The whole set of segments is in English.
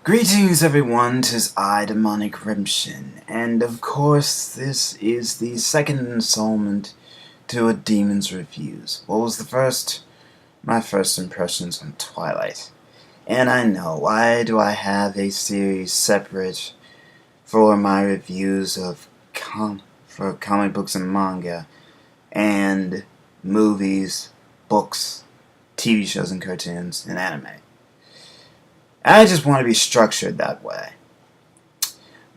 Greetings everyone, 'tis I, Demonic Redemption, and of course this is the second installment to a Demon's Reviews. What was the first? My first impressions on Twilight. And I know, why do I have a series separate for my reviews of comic books and manga, and movies, books, TV shows and cartoons, and anime? I just want to be structured that way.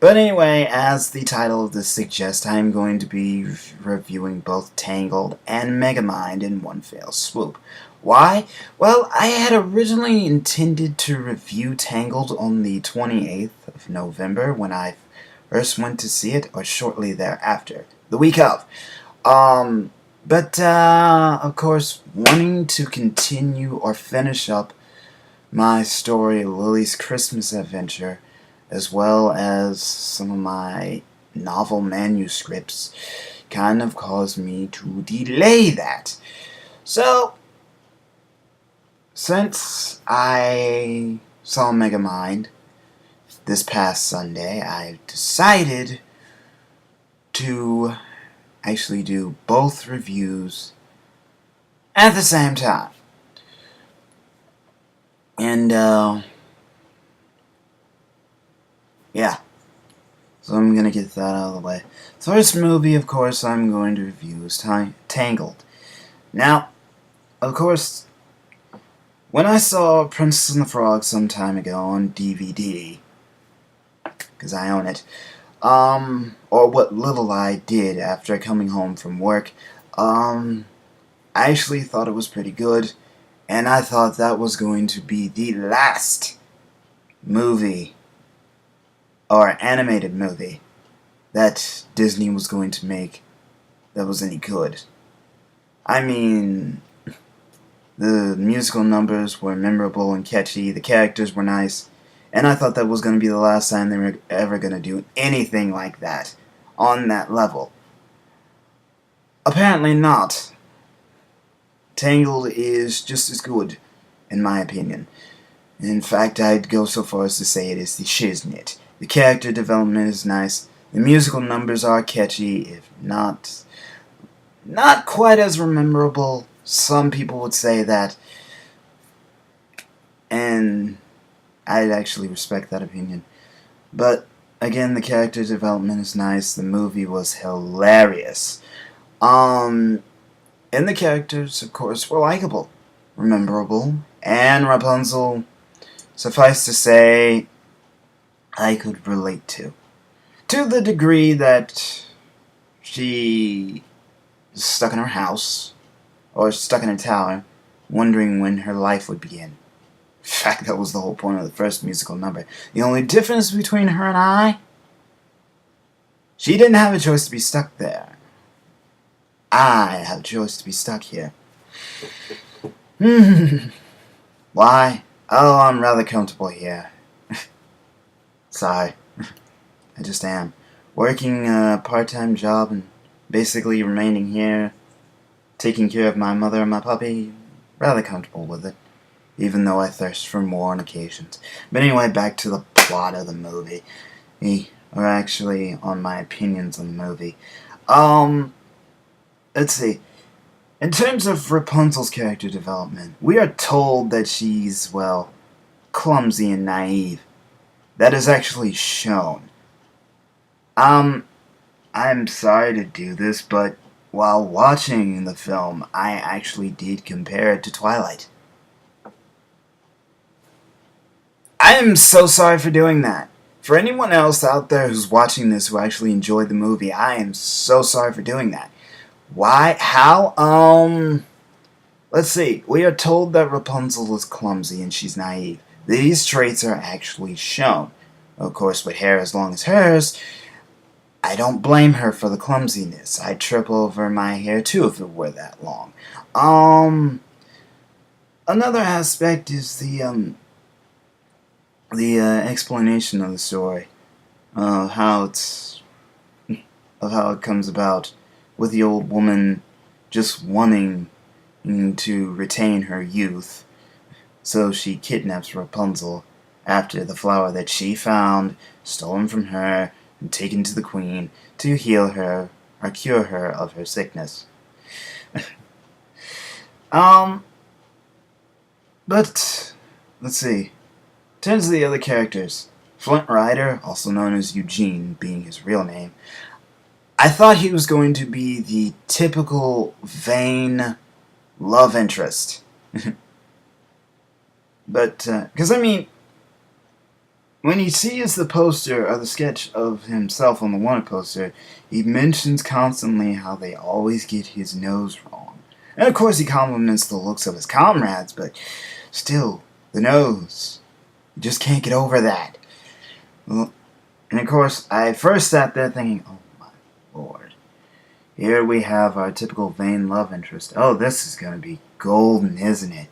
But anyway, as the title of this suggests, I am going to be reviewing both Tangled and Megamind in one fell swoop. Why? Well, I had originally intended to review Tangled on the 28th of November when I first went to see it, or shortly thereafter, the week of. But of course, wanting to continue or finish up my story, Lily's Christmas Adventure, as well as some of my novel manuscripts, kind of caused me to delay that. So, since I saw Megamind this past Sunday, I decided to actually do both reviews at the same time. And, yeah. So I'm gonna get that out of the way. The first movie, of course, I'm going to review is Tangled. Now, of course, when I saw Princess and the Frog some time ago on DVD, because I own it, or what little I did after coming home from work, I actually thought it was pretty good. And I thought that was going to be the last movie, or animated movie, that Disney was going to make that was any good. I mean, the musical numbers were memorable and catchy, the characters were nice, and I thought that was going to be the last time they were ever going to do anything like that, on that level. Apparently not. Tangled is just as good, in my opinion. In fact, I'd go so far as to say it is the shiznit. The character development is nice. The musical numbers are catchy, if not quite as memorable. Some people would say that, and I'd actually respect that opinion. But again, the character development is nice. The movie was hilarious. And the characters, of course, were likable, memorable, and Rapunzel, suffice to say, I could relate to. To the degree that she is stuck in her house, or stuck in a tower, wondering when her life would begin. In fact, that was the whole point of the first musical number. The only difference between her and I, she didn't have a choice to be stuck there. I have a choice to be stuck here. Why? Oh, I'm rather comfortable here. Sorry. I just am. Working a part-time job and basically remaining here, taking care of my mother and my puppy. Rather comfortable with it, even though I thirst for more on occasions. But anyway, back to the plot of the movie. Or actually, on my opinions on the movie. Let's see. In terms of Rapunzel's character development, we are told that she's, well, clumsy and naive. That is actually shown. I'm sorry to do this, but while watching the film, I actually did compare it to Twilight. I am so sorry for doing that. For anyone else out there who's watching this who actually enjoyed the movie, I am so sorry for doing that. Why? How? Let's see. We are told that Rapunzel is clumsy and she's naive. These traits are actually shown. Of course, with hair as long as hers, I don't blame her for the clumsiness. I'd trip over my hair too if it were that long. Another aspect is the explanation of the story. How it comes about, with the old woman just wanting to retain her youth, so she kidnaps Rapunzel after the flower that she found, stolen from her, and taken to the queen to heal her or cure her of her sickness. But let's see. In terms of the other characters, Flint Rider, also known as Eugene, being his real name, I thought he was going to be the typical vain love interest. But, because I mean, when he sees the poster or the sketch of himself on the wanted poster, he mentions constantly how they always get his nose wrong. And of course he compliments the looks of his comrades, but still, the nose. You just can't get over that. Well, and of course, I first sat there thinking, oh my lord. Here we have our typical vain love interest. Oh, this is going to be golden, isn't it?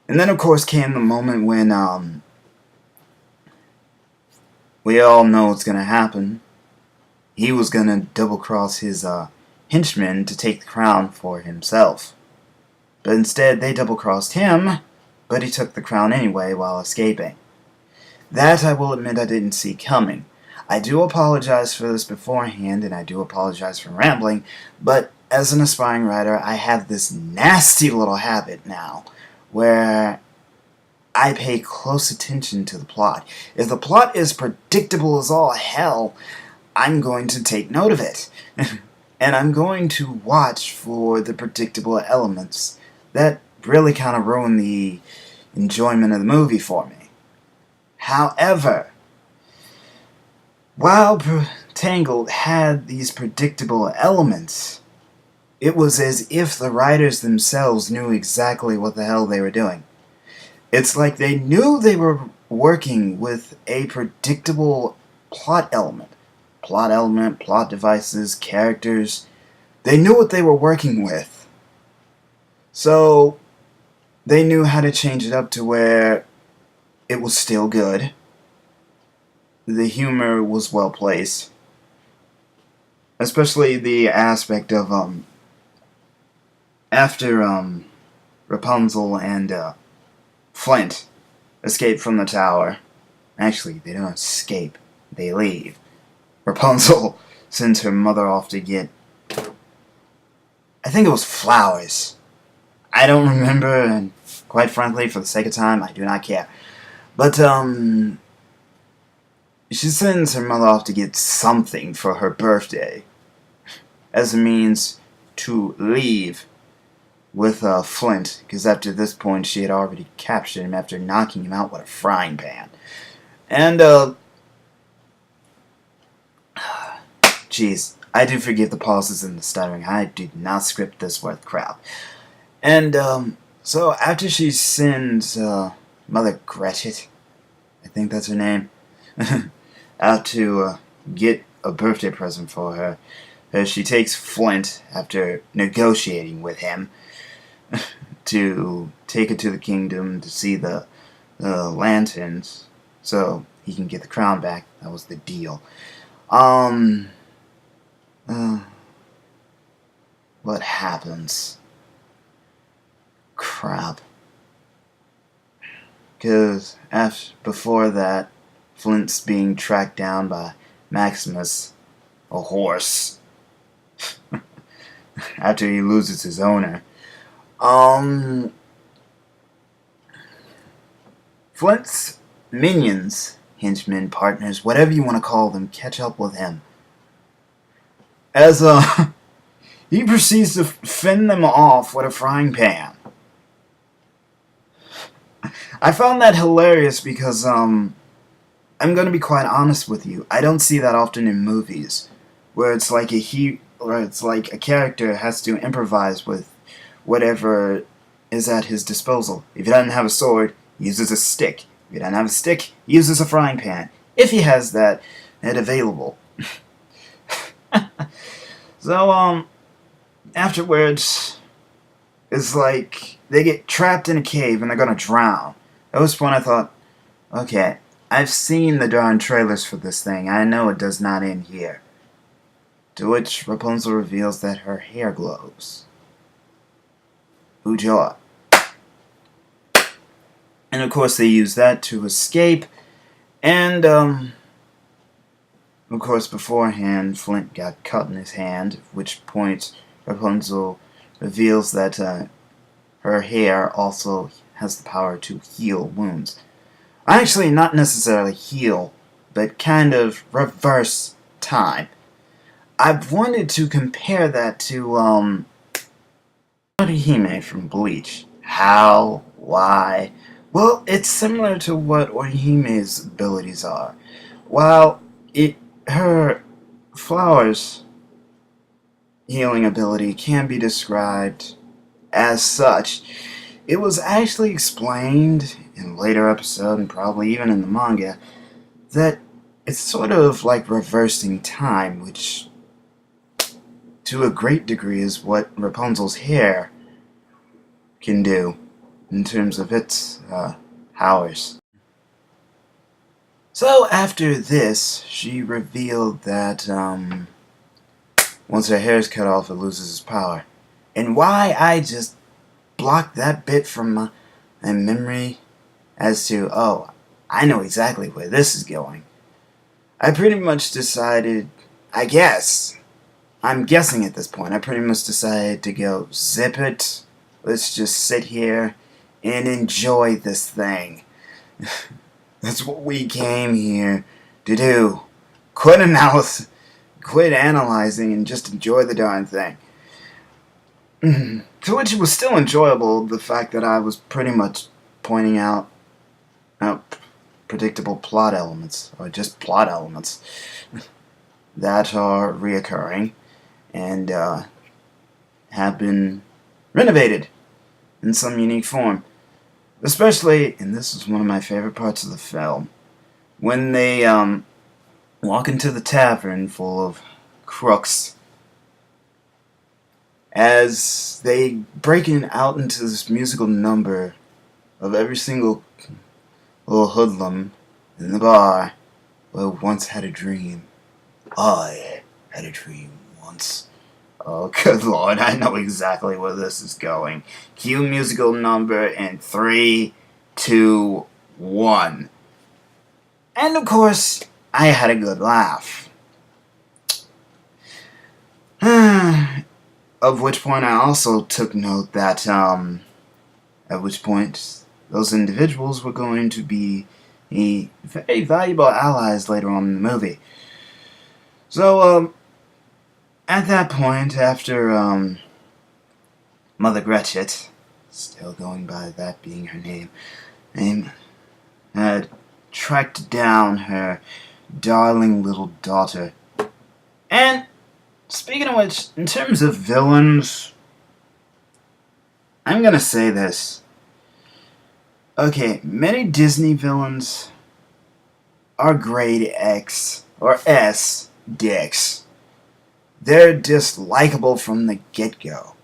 And then of course came the moment when, we all know what's going to happen. He was going to double-cross his henchmen to take the crown for himself. But instead, they double-crossed him, but he took the crown anyway while escaping. That, I will admit, I didn't see coming. I do apologize for this beforehand, and I do apologize for rambling, but as an aspiring writer, I have this nasty little habit now, where I pay close attention to the plot. If the plot is predictable as all hell, I'm going to take note of it. And I'm going to watch for the predictable elements that really kind of ruin the enjoyment of the movie for me. However, while Tangled had these predictable elements, it was as if the writers themselves knew exactly what the hell they were doing. It's like they knew they were working with a predictable plot element. Plot devices, characters. They knew what they were working with. So, they knew how to change it up to where it was still good. The humor was well placed. Especially the aspect of, after, Rapunzel and, Flint escape from the tower. Actually, they don't escape. They leave. Rapunzel sends her mother off to get, I think it was flowers. I don't remember, and quite frankly, for the sake of time, I do not care. But, she sends her mother off to get something for her birthday, as a means to leave with Flint, because after this point she had already captured him after knocking him out with a frying pan. And, jeez, I do forgive the pauses and the stuttering. I did not script this worth crap. And, so after she sends, Mother Gretchen, I think that's her name, out to, get a birthday present for her, she takes Flint, after negotiating with him, to take her to the kingdom to see the lanterns, so he can get the crown back. That was the deal. What happens? Crap. Because before that, Flint's being tracked down by Maximus, a horse, after he loses his owner. Flint's minions, henchmen, partners, whatever you want to call them, catch up with him. As, he proceeds to fend them off with a frying pan. I found that hilarious because, I'm gonna be quite honest with you. I don't see that often in movies, where it's like a character has to improvise with whatever is at his disposal. If he doesn't have a sword, he uses a stick. If he doesn't have a stick, he uses a frying pan. If he has that available. So, afterwards, it's like they get trapped in a cave and they're gonna drown. At this point I thought, okay, I've seen the darn trailers for this thing. I know it does not end here. To which Rapunzel reveals that her hair glows. Ujoa. And of course they use that to escape. And, of course, beforehand, Flint got cut in his hand, at which point Rapunzel reveals that her hair also has the power to heal wounds. Actually, not necessarily heal, but kind of reverse time. I've wanted to compare that to Orihime from Bleach. How? Why? Well, it's similar to what Orihime's abilities are. While her flower's healing ability can be described as such, it was actually explained in a later episode, and probably even in the manga, that it's sort of like reversing time, which to a great degree is what Rapunzel's hair can do in terms of its powers. So after this, she revealed that once her hair is cut off, it loses its power. And why I just blocked that bit from my memory as to, oh, I know exactly where this is going. I pretty much decided, I'm guessing at this point, I pretty much decided to go, zip it, let's just sit here and enjoy this thing. That's what we came here to do. Quit analyzing, and just enjoy the darn thing. To which it was still enjoyable, the fact that I was pretty much pointing out predictable plot elements, or just plot elements, that are reoccurring and have been renovated in some unique form. Especially, and this is one of my favorite parts of the film, when they walk into the tavern full of crooks. As they break out into this musical number of every single little hoodlum in the bar who once had a dream. I had a dream once. Oh, good lord, I know exactly where this is going. Cue musical number in 3, 2, 1. And of course, I had a good laugh. Of which point I also took note that, at which point those individuals were going to be very valuable allies later on in the movie. So, at that point, after, Mother Gretchen, still going by that being her name, had tracked down her darling little daughter. And, speaking of which, in terms of villains, I'm gonna say this. Okay, many Disney villains are grade X, or S, dicks. They're just likable from the get-go.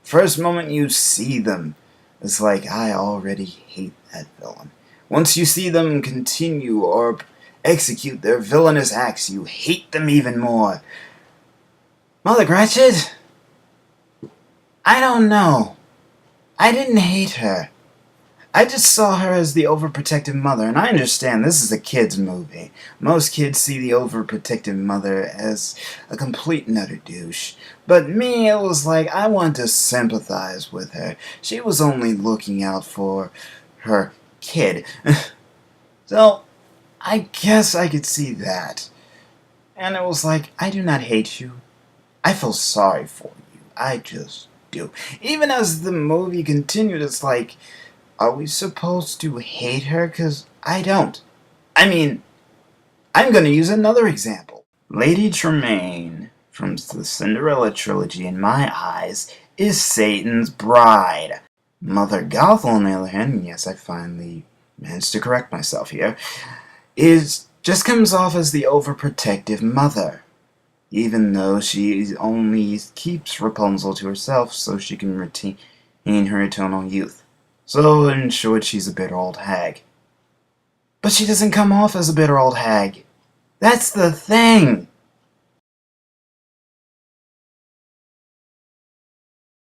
First moment you see them, it's like, I already hate that villain. Once you see them continue or execute their villainous acts, you hate them even more. Mother Gretchen? I don't know. I didn't hate her. I just saw her as the overprotective mother, and I understand this is a kid's movie. Most kids see the overprotective mother as a complete and utter douche. But me, it was like, I wanted to sympathize with her. She was only looking out for her kid. So, I guess I could see that. And it was like, I do not hate you. I feel sorry for you. I just do. Even as the movie continued, it's like, are we supposed to hate her? 'Cause I don't. I mean, I'm gonna use another example. Lady Tremaine from the Cinderella trilogy, in my eyes, is Satan's bride. Mother Gothel, on the other hand, yes, I finally managed to correct myself here, just comes off as the overprotective mother. Even though she only keeps Rapunzel to herself so she can retain her eternal youth. So, in short, she's a bitter old hag. But she doesn't come off as a bitter old hag. That's the thing!